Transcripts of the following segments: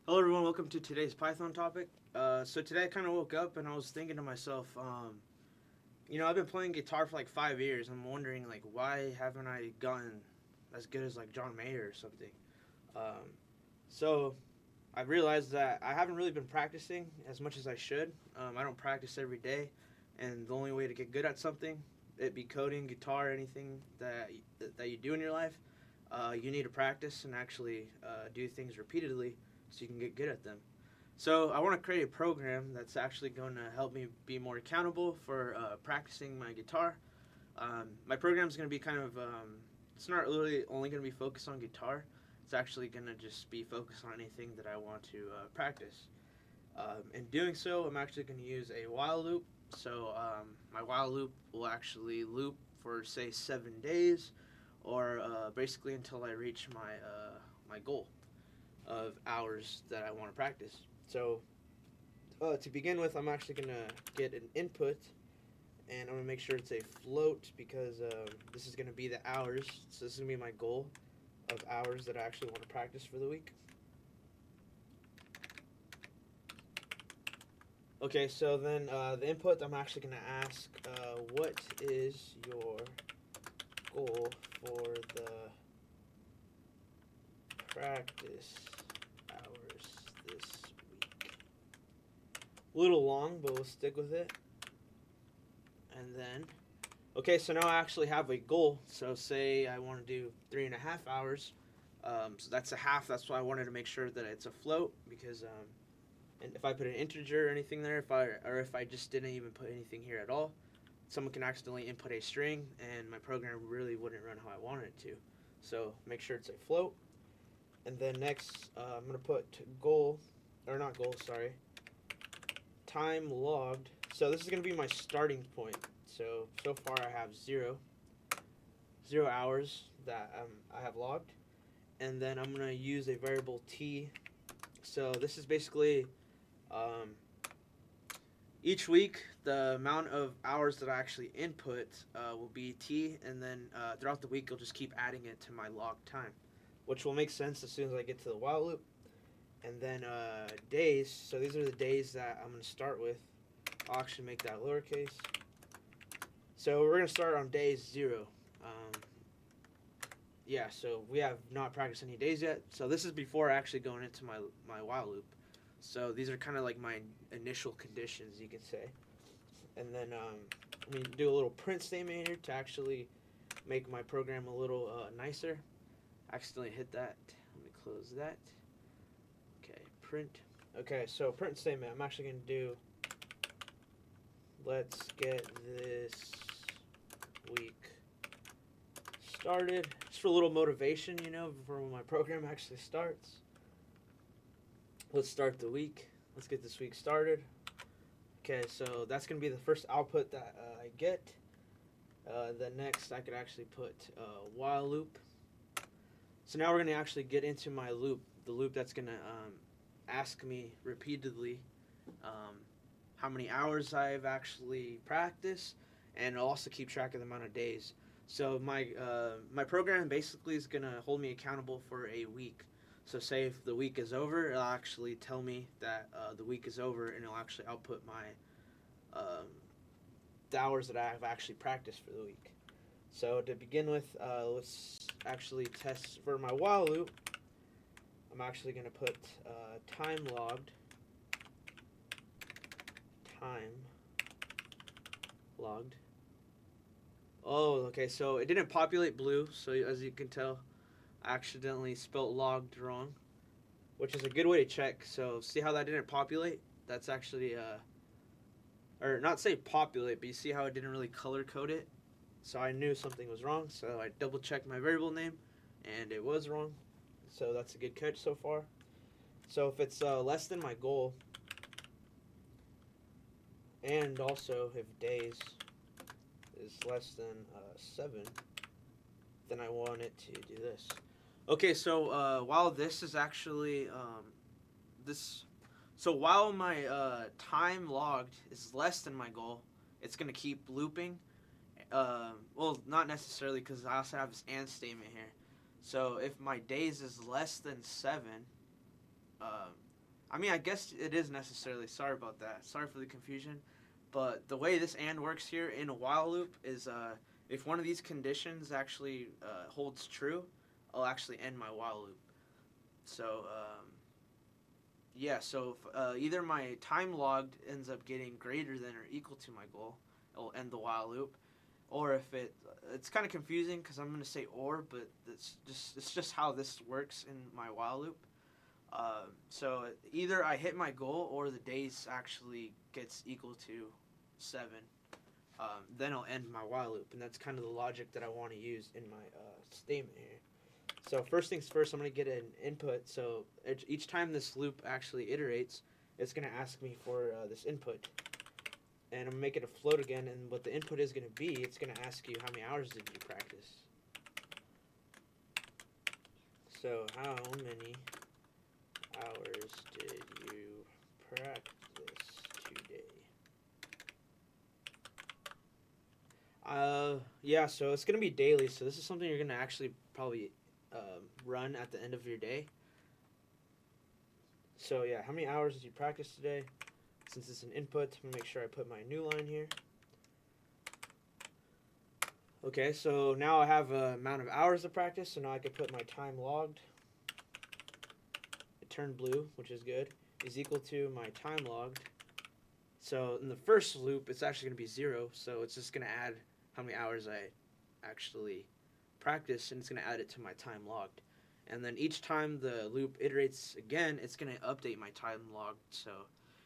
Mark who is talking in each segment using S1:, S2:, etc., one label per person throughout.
S1: Hello, everyone. Welcome to today's Python topic. So today I kind of woke up and I was thinking to myself, I've been playing guitar for like 5 years. I'm wondering like why haven't I gotten as good as like John Mayer or something. Um, so I realized that I haven't really been practicing as much as I should. I don't practice every day, and the only way to get good at something, it be coding, guitar, anything that you do in your life, you need to practice and actually do things repeatedly so you can get good at them. So I want to create a program that's actually going to help me be more accountable for practicing my guitar. My program is going to be it's not really only going to be focused on guitar. It's actually going to just be focused on anything that I want to practice. In doing so, I'm actually going to use a while loop. So my while loop will actually loop for say 7 days, or basically until I reach my goal of hours that I want to practice. So to begin with, I'm actually going to get an input, and I'm going to make sure it's a float because this is going to be the hours. So this is going to be my goal of hours that I actually want to practice for the week. Okay, so then the input, I'm actually going to ask, what is your goal for the practice hours this week? A little long, but we'll stick with it. And then, okay, so now I actually have a goal. So say I want to do 3.5 hours. So that's a half. That's why I wanted to make sure that it's a float because and if I put an integer or anything there, if I just didn't even put anything here at all, someone can accidentally input a string, and my program really wouldn't run how I wanted it to. So make sure it's a float, and then next I'm gonna put goal, or not goal, sorry, time logged. So this is gonna be my starting point. So far I have zero hours that I have logged, and then I'm gonna use a variable t. So this is basically um, each week, the amount of hours that I actually input will be t, and then throughout the week, I'll just keep adding it to my log time, which will make sense as soon as I get to the while loop. And then days, so these are the days that I'm going to start with. I'll actually make that lowercase. So we're going to start on day 0. Um, yeah, so we have not practiced any days yet. So this is before actually going into my while loop. So these are kind of like my initial conditions, you could say. And then we do a little print statement here to actually make my program a little nicer. Accidentally hit that. Let me close that. Okay, print. Okay, so print statement. I'm actually going to do let's get this week started. Just for a little motivation, before when my program actually starts. Let's start the week. Let's get this week started. Okay, so that's going to be the first output that I get. The next, I could actually put while loop. So now we're going to actually get into my loop, the loop that's going to ask me repeatedly um, how many hours I've actually practiced, and it'll also keep track of the amount of days. So my program basically is going to hold me accountable for a week. So say if the week is over, it'll actually tell me that the week is over, and it'll actually output the hours that I have actually practiced for the week. So to begin with, let's actually test for my while loop. I'm actually going to put time logged, time logged. Oh, okay, so it didn't populate blue, so as you can tell, I accidentally spelled logged wrong, which is a good way to check. So see how that didn't populate? That's actually, or not say populate, but you see how it didn't really color code it? So I knew something was wrong, so I double checked my variable name, and it was wrong. So that's a good catch so far. So if it's less than my goal, and also if days is less than 7, then I want it to do this. Okay, so while this is actually this, so while my time logged is less than my goal, it's gonna keep looping. Well, not necessarily because I also have this and statement here. So if my days is less than 7, I mean, I guess it is necessarily. Sorry about that. Sorry for the confusion. But the way this and works here in a while loop is if one of these conditions actually holds true, I'll actually end my while loop. So, yeah, so if either my time logged ends up getting greater than or equal to my goal, it'll end the while loop. Or if it's kind of confusing because I'm going to say or, but it's just how this works in my while loop. So either I hit my goal or the days actually gets equal to 7. Then I'll end my while loop, and that's kind of the logic that I want to use in my statement here. So first things first, I'm going to get an input. So each time this loop actually iterates, it's going to ask me for this input. And I'm going to make it a float again, and what the input is going to be, it's going to ask you how many hours did you practice. So how many hours did you practice today? Yeah, so it's going to be daily, so this is something you're going to actually probably run at the end of your day. So yeah, how many hours did you practice today? Since it's an input, I'm going to make sure I put my new line here. Okay, so now I have an amount of hours of practice, so now I can put my time logged. It turned blue, which is good, is equal to my time logged. So in the first loop, it's actually going to be 0, so it's just going to add how many hours I actually practiced, and it's going to add it to my time logged. And then each time the loop iterates again, it's going to update my time logged. So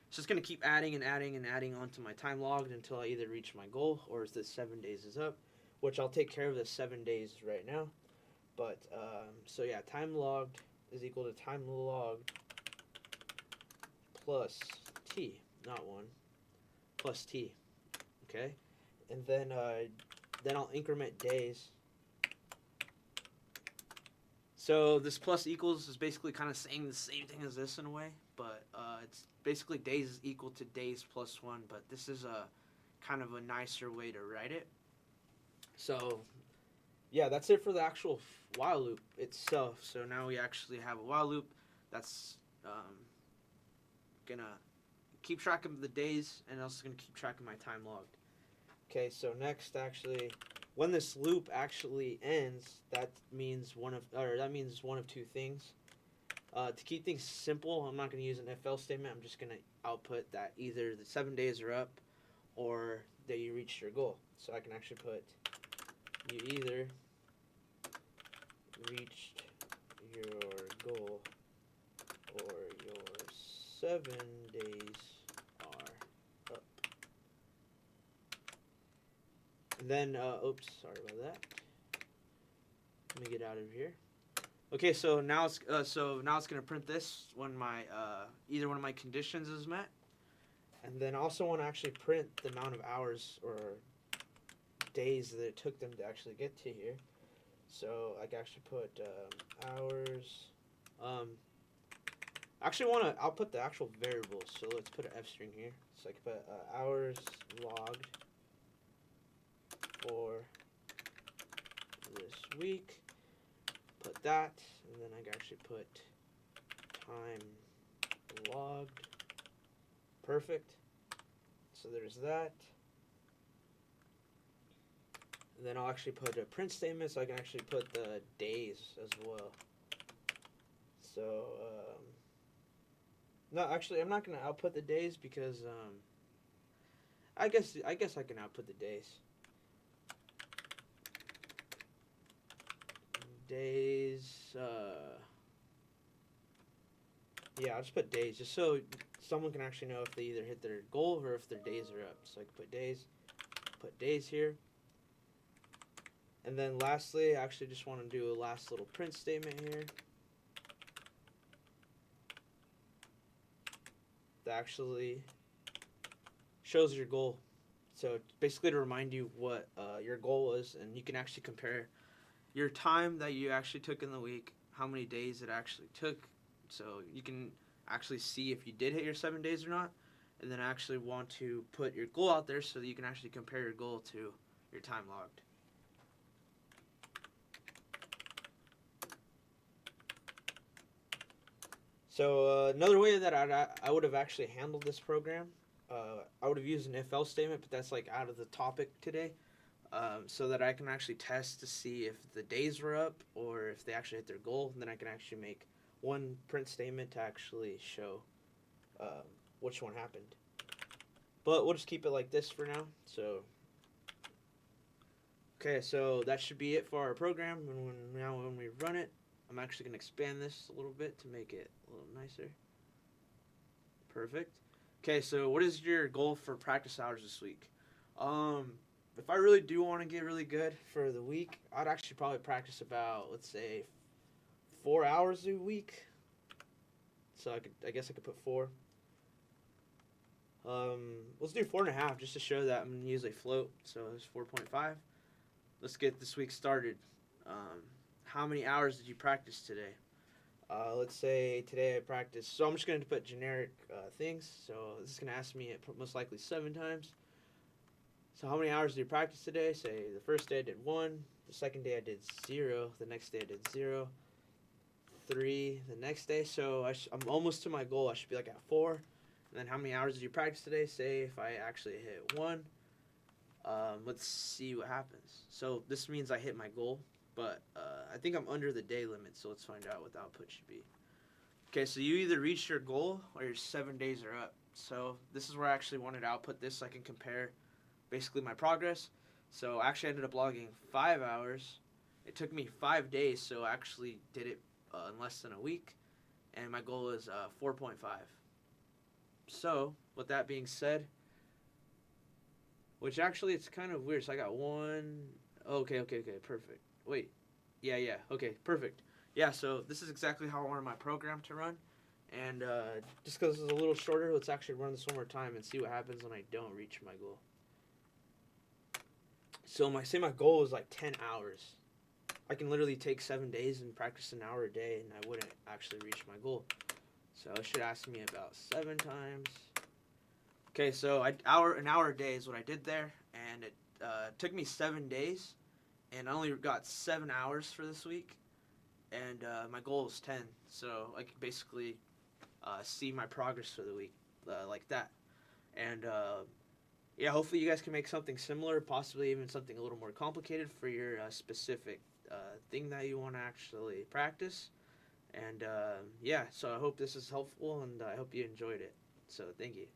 S1: it's just going to keep adding and adding and adding onto my time logged until I either reach my goal or the 7 days is up, which I'll take care of the 7 days right now. But so yeah, time logged is equal to time logged plus t, not 1, plus t. Okay, and then I'll increment days. So this plus equals is basically kind of saying the same thing as this in a way, but it's basically days is equal to days plus 1, but this is a kind of a nicer way to write it. So yeah, that's it for the actual while loop itself. So now we actually have a while loop that's gonna keep track of the days and also gonna keep track of my time logged. Okay, so next, actually, when this loop actually ends, that means one of two things. To keep things simple, I'm not going to use an if else statement. I'm just going to output that either the 7 days are up or that you reached your goal. So I can actually put you either reached your goal or your 7 days are up. And then, oops, sorry about that. Let me get out of here. Okay, so now it's gonna print this when my either one of my conditions is met, and then I also want to actually print the amount of hours or days that it took them to actually get to here. So I can actually put hours. I'll put the actual variables. So let's put an F string here. So I can put hours logged for this week. Put that, and then I can actually put time logged. Perfect. So there's that. And then I'll actually put a print statement, so I can actually put the days as well. So, no, actually, I'm not gonna output the days because I guess I can output the days. Days. Yeah, I'll just put days, just so someone can actually know if they either hit their goal or if their days are up. So I can put days here. And then lastly, I actually just want to do a last little print statement here. That actually shows your goal. So basically to remind you what your goal was, and you can actually compare your time that you actually took in the week, how many days it actually took, so you can actually see if you did hit your 7 days or not, and then actually want to put your goal out there so that you can actually compare your goal to your time logged. So another way that I would have actually handled this program, I would have used an if else statement, but that's like out of the topic today. So that I can actually test to see if the days were up or if they actually hit their goal. And then I can actually make one print statement to actually show um, which one happened. But we'll just keep it like this for now. So, okay, so that should be it for our program. And when we run it, I'm actually going to expand this a little bit to make it a little nicer. Perfect. Okay, so what is your goal for practice hours this week? If I really do want to get really good for the week, I'd actually probably practice about, let's say, 4 hours a week. So I guess I could put four. Let's do 4.5 just to show that I'm gonna usually float. So it's 4.5. Let's get this week started. How many hours did you practice today? Let's say today I practiced. So I'm just gonna put generic things. So this is gonna ask me most likely 7 times. So how many hours did you practice today? Say the first day I did 1. The second day I did 0. The next day I did 0. 3 the next day. So I'm almost to my goal. I should be like at 4. And then how many hours did you practice today? Say if I actually hit 1. Let's see what happens. So this means I hit my goal, but I think I'm under the day limit. So let's find out what the output should be. Okay, so you either reached your goal or your 7 days are up. So this is where I actually wanted to output this so I can compare basically my progress. So I actually ended up logging 5 hours. It took me 5 days, so I actually did it in less than a week. And my goal is 4.5. So, with that being said, which actually it's kind of weird. So I got one. Okay, perfect. Wait. Yeah, okay, perfect. Yeah, so this is exactly how I wanted my program to run. And just because it's a little shorter, let's actually run this one more time and see what happens when I don't reach my goal. So my goal is like 10 hours. I can literally take 7 days and practice an hour a day, and I wouldn't actually reach my goal. So it should ask me about 7 times. Okay, so an hour a day is what I did there, and it took me 7 days, and I only got 7 hours for this week, and my goal is 10. So I can basically see my progress for the week like that, and yeah, hopefully you guys can make something similar, possibly even something a little more complicated for your specific thing that you want to actually practice. And yeah, so I hope this is helpful, and I hope you enjoyed it. So thank you.